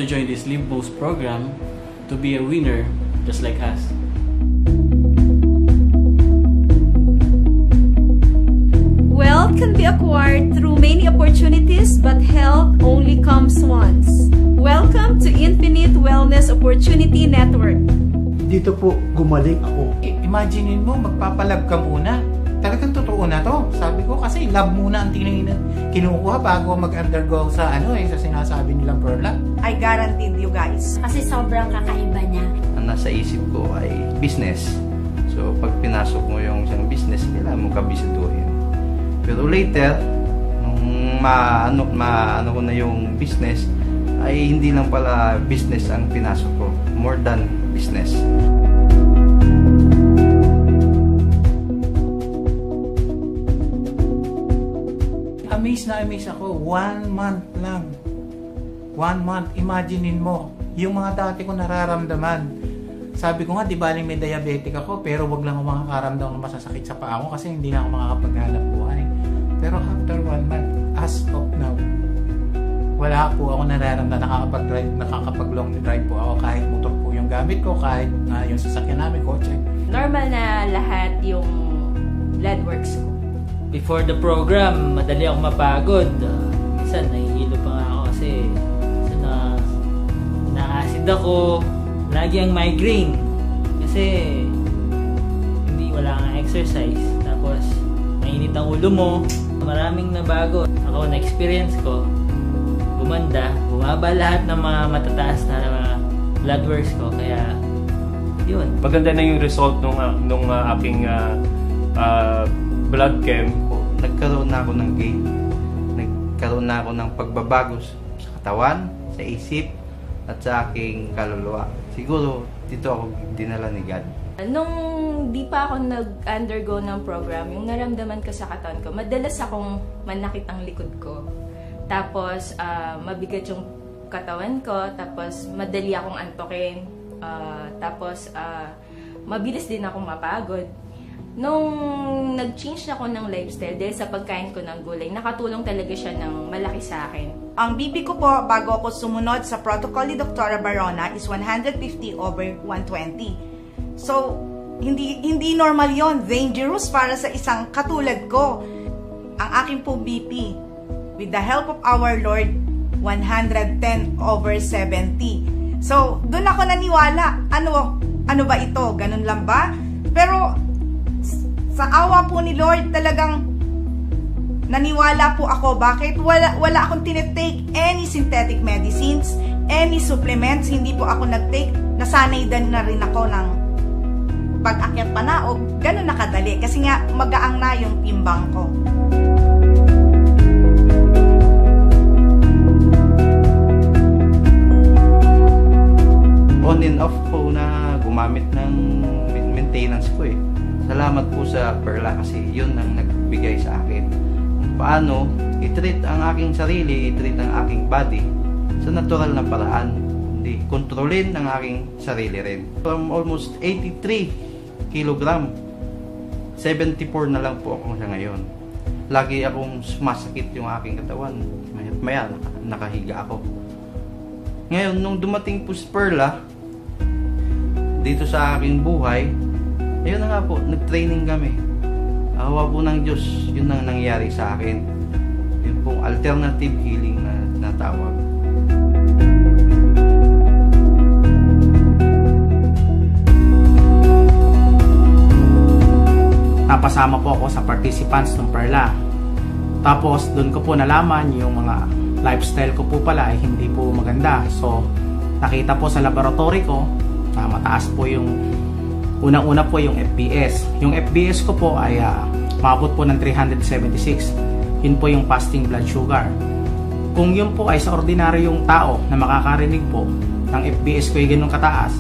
to join this Live Boost program to be a winner just like us. Wealth can be acquired through many opportunities, but health only comes once. Welcome to Infinite Wellness Opportunity Network. Dito po gumaling ako. Imagine mo, magpapalab ka muna. Talagang totoo na to. Sabi ko kasi lab muna ang kinukuha bago mag-undergo sa sa sinasabi nilang Perla. I guaranteed you guys. Kasi sobrang kakaiba niya. Ang nasa isip ko ay business. So, pag pinasok mo yung isang business, kailangan mo kabisaduhin. Pero later, nung maano ko na yung business, ay hindi lang pala business ang pinasok ko. More than business. Amaze ako. 1 month lang. 1 month. Imaginein mo, yung mga dati ko nararamdaman. Sabi ko nga, di baling may diabetic ako, pero wag lang ako makakaramdam ng masasakit sa paa ko kasi hindi na ako makakapaghanap buhay. Pero after 1 month, as of now, wala po ako nararamdaman. Nakakapag-long drive po ako kahit motor po yung gamit ko, kahit yung sasakyan namin, kotse. Normal na lahat yung blood works ko. Before the program, madali ako mapagod. Minsan, nahihilo pa nga ako kasi na-acid ako. Lagi ang migraine. Kasi, wala kang exercise. Tapos, mainit ang ulo mo. Maraming nabago. Ako, na-experience ko, bumaba lahat ng mga matataas na mga blood works ko. Kaya, yun. Maganda na yung result nung aking blood chem. Nagkaroon na ako ng gain. Nagkaroon na ako ng pagbabago sa katawan, sa isip, at sa aking kaluluwa. Siguro, dito ako dinala ni God. Nung di pa ako nag-undergo ng program, yung naramdaman ko sa katawan ko, madalas akong manakit ang likod ko. Tapos, mabigat yung katawan ko. Tapos, madali akong antokin. Tapos, mabilis din akong mapagod. Nung nag-change ako ng lifestyle dahil sa pagkain ko ng gulay, nakatulong talaga siya ng malaki sa akin. Ang BP ko po bago ako sumunod sa protocol ni Dr. Barona is 150/120. So, hindi normal yon, dangerous para sa isang katulad ko. Ang aking po BP, with the help of our Lord, 110/70. So, doon ako naniwala. Ano ba ito? Ganun lang ba? Pero, sa awa po ni Lord, talagang naniwala po ako. Bakit? Wala akong tinitake any synthetic medicines, any supplements. Hindi po ako nag-take. Nasanay din na rin ako ng pag-akyat pa na o ganun nakadali. Kasi nga, magaang na yung timbang ko. On and off po na gumamit ng maintenance ko eh. Salamat po sa Perla kasi yun ang nagbigay sa akin. Paano i-treat ang aking sarili, i-treat ang aking body sa natural na paraan. Hindi, kontrolin ang aking sarili rin. From almost 83 kilogram, 74 na lang po ako sa ngayon. Lagi akong sumasakit yung aking katawan. Maya nakahiga ako. Ngayon, nung dumating po si Perla, dito sa aking buhay, ayun na nga po, nag-training kami. Awa po ng Diyos, yun ang nangyari sa akin. Yun pong alternative healing na tawag. Napasama po ako sa participants ng Perla. Tapos, doon ko po nalaman yung mga lifestyle ko po pala ay hindi po maganda. So, nakita po sa laboratory ko na mataas po yung unang-una po yung FBS. Yung FBS ko po ay maabot po ng 376. Yun po yung fasting blood sugar. Kung yun po ay sa ordinaryong tao na makakarinig po ng FBS ko ay ganun kataas,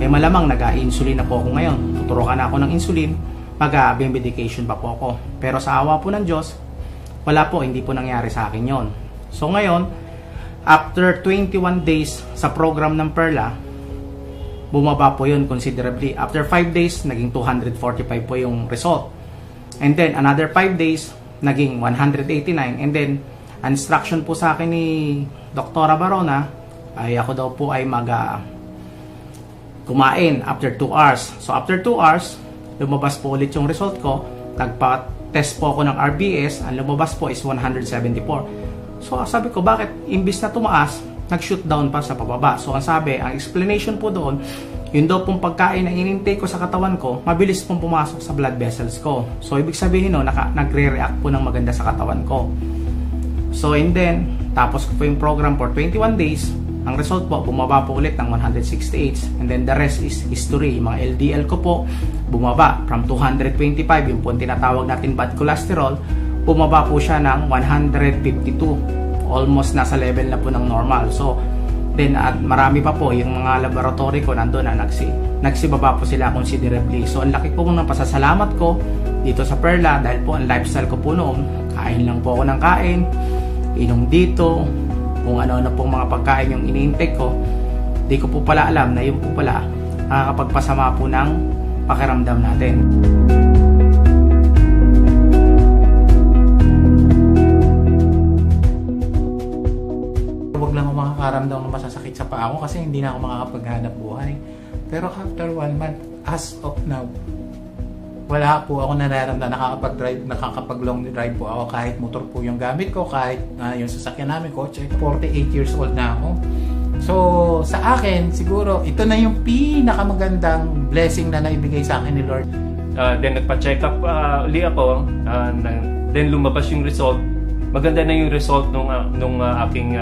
eh malamang nag-insulin na po ako ngayon. Tuturukan na ako ng insulin, mag-medication pa po ako. Pero sa awa po ng Diyos, wala po, hindi po nangyari sa akin yon. So ngayon, after 21 days sa program ng Perla, bumaba po yun considerably. After 5 days, naging 245 po yung result. And then, another 5 days, naging 189. And then, instruction po sa akin ni Dr. Barona, ay ako daw po ay kumain after 2 hours. So after 2 hours, lumabas po ulit yung result ko. Nagpa-test po ako ng RBS, ang lumabas po is 174. So sabi ko, bakit imbis na tumaas, nag-shoot down pa sa pababa? So ang explanation po doon, yun daw pong pagkain na in-intake ko sa katawan ko, mabilis pong pumasok sa blood vessels ko. So ibig sabihin nagre-react po ng maganda sa katawan ko. So and then, tapos ko po yung program for 21 days, ang result po, bumaba po ulit ng 168, and then the rest is history. Mga LDL ko po, bumaba from 225, yung po tinatawag natin bad cholesterol, bumaba po siya ng 152. Almost nasa level na po ng normal. So, then at marami pa po yung mga laboratory ko nandun na nagsibaba po sila considerably. So, ang laki po ng pasasalamat ko dito sa Perla dahil po ang lifestyle ko po noon, kain lang po ako ng kain, inom dito, kung ano-ano pong mga pagkain yung ini-intake ko, di ko po pala alam na yun po pala nakakapagpasama po ng pakiramdam natin. Huwag lang ako makakaramdam ng masasakit sa paa ko kasi hindi na ako makakapaghanap buhay. Pero after 1 month, as of now, wala po ako nararamdaman, nakakapag-long drive po ako kahit motor po yung gamit ko, kahit yung sasakyan namin, kotse. 48 years old na ako. So, sa akin, siguro, ito na yung pinakamagandang blessing na naibigay sa akin ni Lord. Then nagpa-check up uli ako, then lumabas yung result. Maganda na yung result nung aking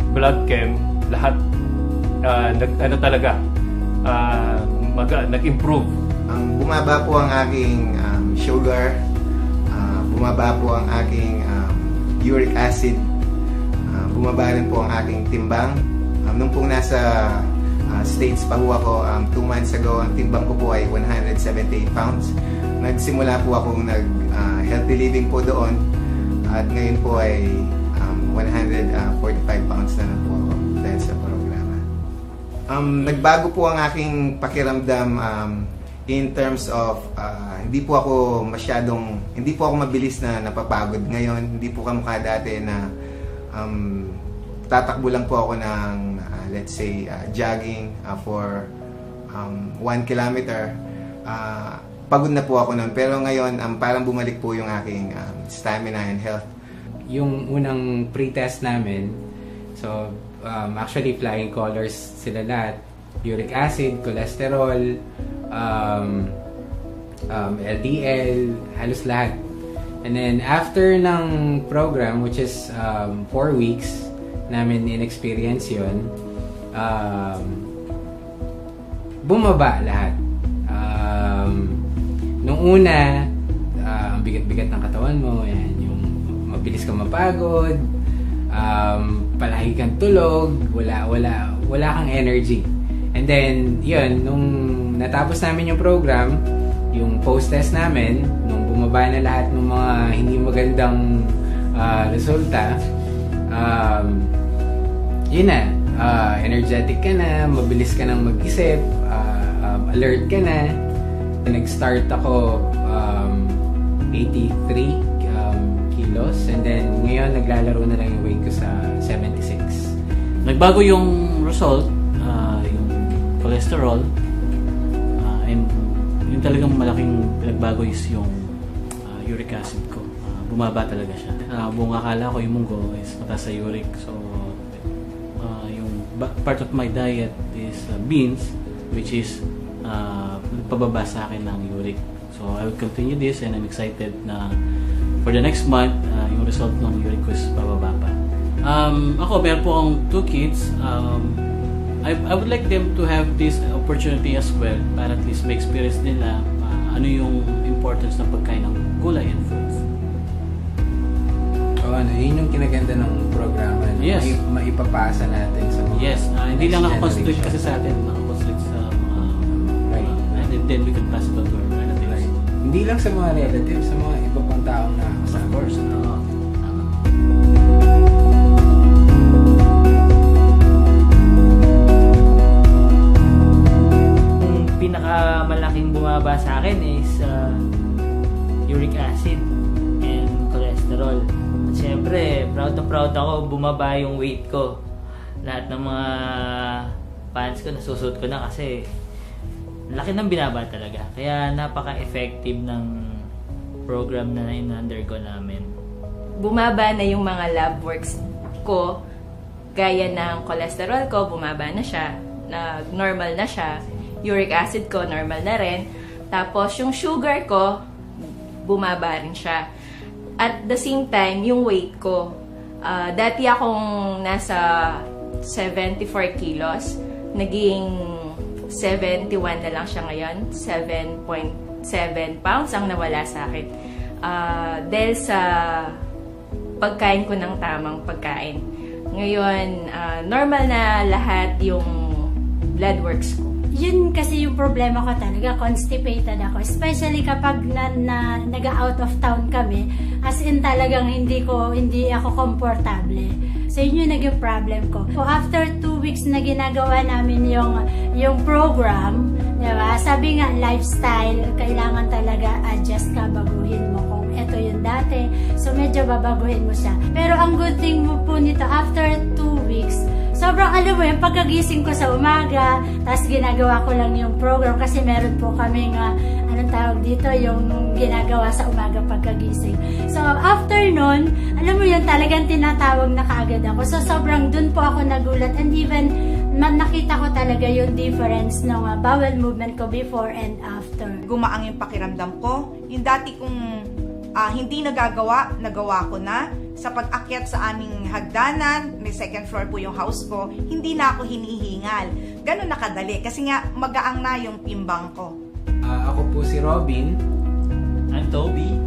blood chem. Lahat, nag-improve. Bumaba po ang aking sugar, bumaba po ang aking uric acid, bumaba rin po ang aking timbang. Nung pong nasa States pa ho ako, 2 months ago, ang timbang ko po ay 178 pounds. Nagsimula po akong healthy living po doon at ngayon po ay 145 pounds na lang po ako dahil sa programa. Nagbago po ang aking pakiramdam in terms of hindi po ako mabilis na napapagod ngayon. Hindi po kamukha dati na tatakbo lang po ako ng let's say jogging for 1 kilometer. Pagod na po ako noon, pero ngayon parang bumalik po yung aking stamina and health. Yung unang pre-test namin, so actually flying colors sila lahat. Uric acid, cholesterol, LDL, halos lahat. And then after ng program, which is 4 weeks namin in-experience yun, bumaba lahat. Nung una, ang bigat-bigat ng katawan mo, yan, yung mabilis kang mapagod, palagi kang tulog, wala kang energy. And then, yun, nung natapos namin yung program, yung post-test namin, nung bumaba na lahat ng mga hindi magandang resulta, yun na, energetic ka na, mabilis ka nang mag-isip, alert ka na. Nag-start ako 83 kilos, and then ngayon naglalaro na lang yung weight ko sa 76. Nagbago yung result, yung cholesterol, and yung talagang malaking pinagbago is yung uric acid ko. Bumaba talaga siya. Buong akala ko yung munggo is mataas sa uric, so yung part of my diet is beans, which is pababa sa akin ng uric. So I will continue this, and I'm excited na for the next month, yung result ng uric ko is pababa pa. Ako, meron po akong 2 kids. I would like them to have this opportunity as well para at least may experience nila ano yung importance ng pagkain ng gulay and fruits. Yun yung kinaganda ng programa. Yes. Maipapasa natin sa mga hindi lang nakakonstrict kasi sa atin, nakakonstrict sa mga and then we can pass it on to our relatives. Right. Hindi lang sa mga relatives, sa mga iba pang taong nakakasama. Of course. Pinakamalaking bumaba sa akin is uric acid and cholesterol. At syempre, proud na proud ako bumaba yung weight ko. lahat ng mga fans ko nasusuot ko na kasi laki ng binaba talaga. Kaya napaka-effective ng program na in-undergo namin. Bumaba na yung mga lab works ko, gaya ng cholesterol ko, bumaba na siya, normal na siya, uric acid ko, normal na rin. Tapos yung sugar ko, bumaba rin siya. At the same time, yung weight ko, dati akong nasa 74 kilos, naging 71 na lang siya ngayon, 7.7 pounds ang nawala sa akin. Dahil sa pagkain ko ng tamang pagkain. Ngayon, normal na lahat yung blood works ko. Yun kasi yung problema ko talaga, constipated ako. Especially kapag nag-out of town kami, as in talagang hindi ako komportable. So yun yung naging problem ko. So after 2 weeks na ginagawa namin yung program, diba? Sabi nga, lifestyle, kailangan talaga adjust ka, baguhin mo kung ito yung dati. So medyo babaguhin mo siya. Pero ang good thing mo po nito, after 2 weeks, sobrang alam mo yung pagkagising ko sa umaga, tapos ginagawa ko lang yung program kasi meron po kaming, anong tawag dito, yung ginagawa sa umaga pagkagising. So after nun, alam mo yun, talagang tinatawag na kaagad ako. So sobrang dun po ako nagulat and even nakita ko talaga yung difference ng bowel movement ko before and after. Gumaang yung pakiramdam ko. Yung dati kong hindi nagawa ko na. Sa pag-akyat sa aming hagdanan, may second floor po yung house ko, hindi na ako hinihingal. Ganun nakadali kasi nga magaang na yung timbang ko. Ako po si Robin. I'm Toby.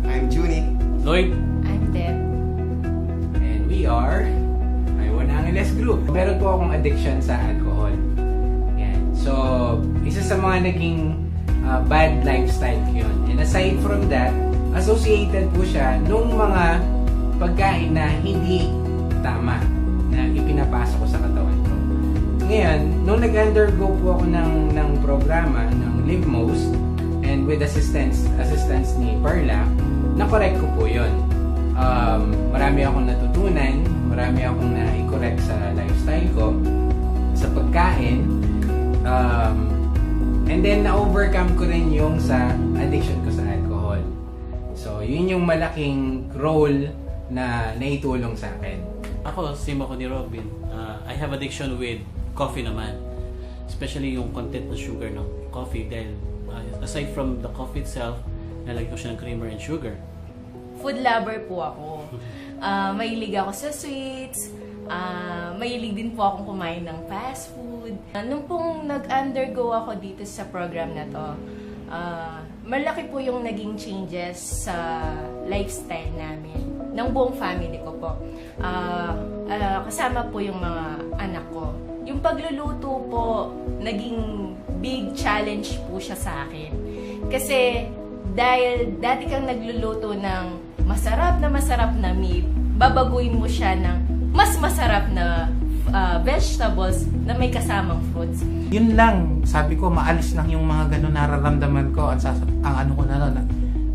I'm Junie. Lloyd. I'm Deb. And we are One Angeles Group. Meron po akong addiction sa alcohol. Yan. So, isa sa mga naging bad lifestyle ko yun. And aside from that, associated po siya nung mga pagkain na hindi tama na ipinapasok ko sa katawan ko. Ngayon, nung nag-undergo po ako ng programa ng LiveMost and with assistance ni Perla, na-correct ko po yun. Marami akong natutunan, marami akong na-correct sa lifestyle ko, sa pagkain, and then na-overcome ko rin yung sa addiction ko sa alcohol. So, yun yung malaking role na naitulong sa akin. Ako, same ako ni Robin. I have addiction with coffee naman. Especially yung content ng sugar ng coffee. Dahil aside from the coffee itself, nalagay ko siya ng creamer and sugar. Food lover po ako. Mahilig ako sa sweets. Mahilig din po akong kumain ng fast food. Nung pong nag-undergo ako dito sa program na to, malaki po yung naging changes sa lifestyle namin, ng buong family ko po. Kasama po yung mga anak ko. Yung pagluluto po, naging big challenge po siya sa akin. Kasi dahil dati kang nagluluto ng masarap na meat, babaguhin mo siya ng mas masarap na vegetables na may kasamang fruits. Yun lang, sabi ko, maalis lang yung mga ganun nararamdaman ko. Ang ano ko na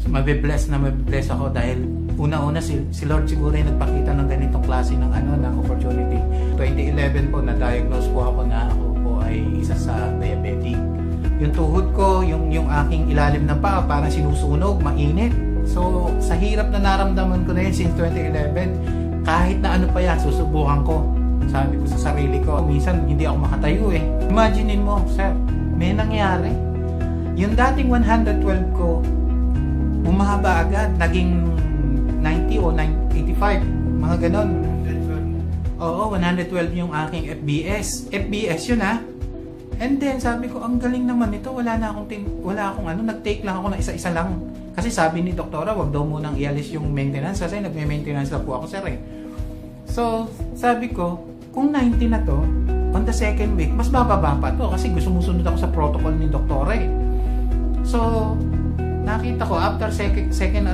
mabibless ako dahil una-una si Lord siguro yung nagpakita ng ganitong klase ng opportunity. 2011 po, na-diagnose po ako na ako po ay isa sa diabetic. Yung tuhod ko, yung aking ilalim ng paa, parang sinusunog, mainit. So, sa hirap na naramdaman ko na yun since 2011, kahit na ano pa yan, susubukan ko. Sabi ko sa sarili ko, minsan hindi ako makatayo eh. Imaginein mo, sir, may nangyari. Yung dating 112 ko, umahaba agad, naging 90 o 85, mga ganon. Oo, 112 yung aking FBS. FBS yun ha. And then sabi ko, ang galing naman ito, wala akong nag-take lang ako na isa-isa lang. Kasi sabi ni doktora, wag daw munang ialis yung maintenance kasi nagme-maintenance na po ako, sir eh. So, sabi ko, kung 90 na to, on the second week, mas bababa pa to kasi gusto musunod ako sa protocol ni doktora eh. So, nakita ko, after second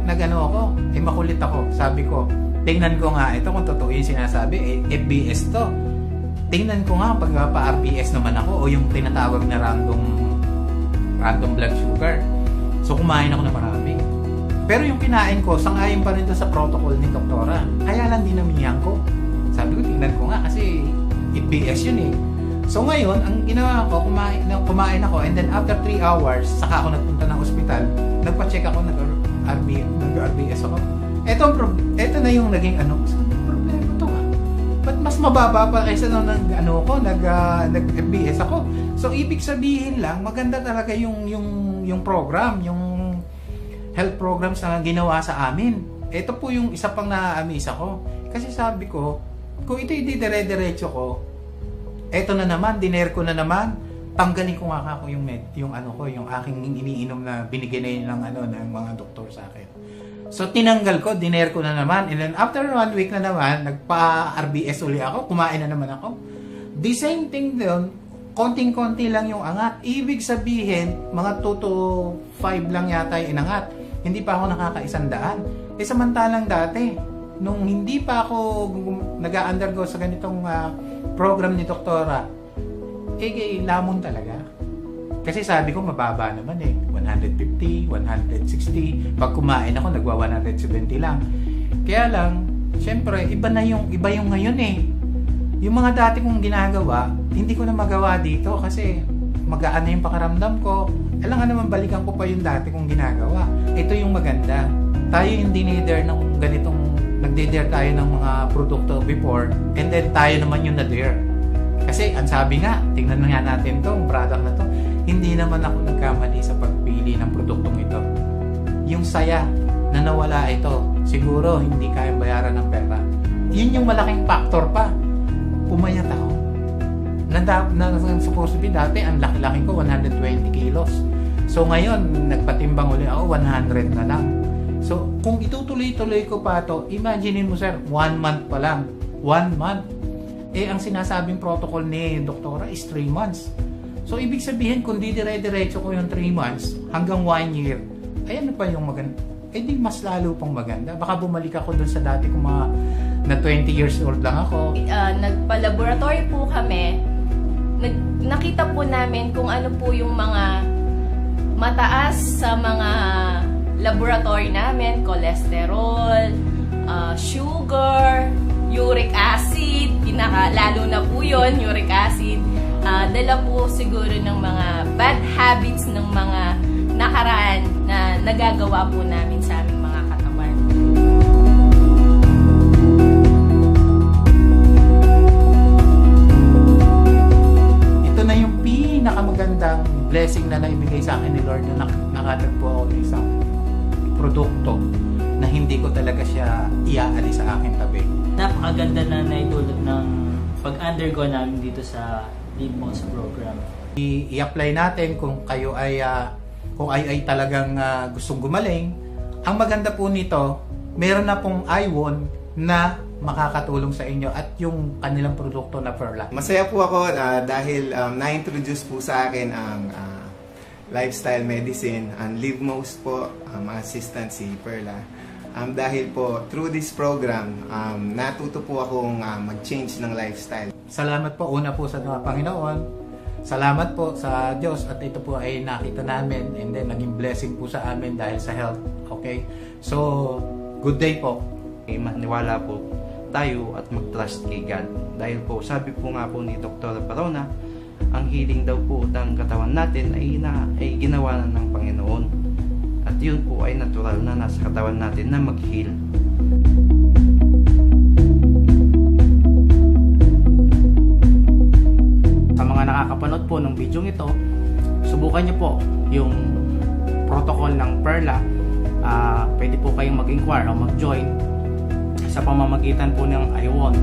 nag-ano ako, makulit ako. Sabi ko, tingnan ko nga ito kung totoo yung sinasabi, FBS to. Tingnan ko nga pag pa-RBS naman ako o yung tinatawag na random blood sugar. So, kumain ako na marami. Pero yung kinain ko, sangayon pa rin sa protocol ni doktora. Kaya lang din naminyan ko. Sabi ko, tingnan ko nga kasi EPS yun eh. So ngayon, ang ginawa ko, kumain ako, and then after 3 hours, saka ako nagpunta ng ospital, nagpa-check ako, nag-RBS ako. Ito na yung naging problema to ha. Ba't mas mababa pa kaysa nung nag-FBS ako? So ibig sabihin lang, maganda talaga yung program, yung health programs na ginawa sa amin. Ito po yung isa pang na-amaze ako. Kasi sabi ko, kung ito yung dire-diretso ko, eto na naman, diner ko na naman, tanggalin ko nga ako yung aking iniinom na binigay na ng mga doktor sa akin. So tinanggal ko, diner ko na naman, and then after 1 week na naman, nagpa-RBS uli ako, kumain na naman ako. The same thing doon, konting-konti lang yung angat. Ibig sabihin, mga 2 to 5 lang yata yung inangat. Hindi pa ako nakaka-100. Samantalang dati, nung hindi pa ako nag-undergo sa ganitong program ni Doktora, lamon talaga. Kasi sabi ko, mababa naman 150, 160. Pag kumain ako, nagwa 170 lang. Kaya lang, syempre, iba yung ngayon Yung mga dati kong ginagawa, hindi ko na magawa dito kasi magaan na yung pakaramdam ko. Alam nga naman, balikan ko pa yung dati kong ginagawa. Ito yung maganda. Tayo yung dinider ng ganitong, nagdider tayo ng mga produkto before, and then tayo naman yung nadir. Kasi ang sabi nga, tingnan na nga natin tong product na to, hindi naman ako nagkamali sa pagpili ng produktong ito. Yung saya na nawala ito, siguro hindi kayang bayaran ng pera. Yun yung malaking factor pa. Pumayat ako. Supposed to be dati, ang laki-laki ko, 120 kilos. So ngayon, nagpatimbang ulit ako, 100 na lang. So kung itutuloy-tuloy ko pa to, imaginein mo sir, 1 month pa lang. 1 month. Ang sinasabing protocol ni Doktora is 3 months. So ibig sabihin, kung dire-diretso ko yung 3 months hanggang 1 year, ayan na pa yung maganda. Di mas lalo pang maganda. Baka bumalik ako dun sa dati kong mga na 20 years old lang ako. Nagpa-laboratory po kami. Nakita po namin kung ano po yung mga mataas sa mga laboratory namin, cholesterol, sugar, uric acid, lalo na po yun, uric acid. Dala po siguro ng mga bad habits ng mga nakaraan na nagagawa po namin sa aming mga katawan. Ito na yung pinakamagandang blessing na naibigay sa akin ni Lord na nakatagpo ako ng isang produkto na hindi ko talaga siya iaalis sa aking tabi. Napakaganda na naidulot ng pag-undergo namin dito sa LiveMost program. I-apply natin kung kayo ay talagang gustong gumaling. Ang maganda po nito, meron na pong iWon na makakatulong sa inyo at yung kanilang produkto na Perla. Masaya po ako dahil na-introduce po sa akin ang lifestyle medicine and LiveMost po, ang assistant si Perla. Dahil po, through this program, natuto po akong mag-change ng lifestyle. Salamat po una po sa Panginoon. Salamat po sa Diyos at ito po ay nakita namin and then naging blessing po sa amin dahil sa health. Okay? So, good day po. Maniwala po tayo at mag-trust kay God. Dahil po, sabi po nga po ni Dr. Parona, ang healing daw po ng katawan natin ay ginawa na ng Panginoon. At yun po ay natural na nasa katawan natin na mag-heal. Sa mga nakakapanood po ng video ito, subukan nyo po yung protocol ng Perla. Pwede po kayong mag-inquire o mag-join sa pamamagitan po ng iWon.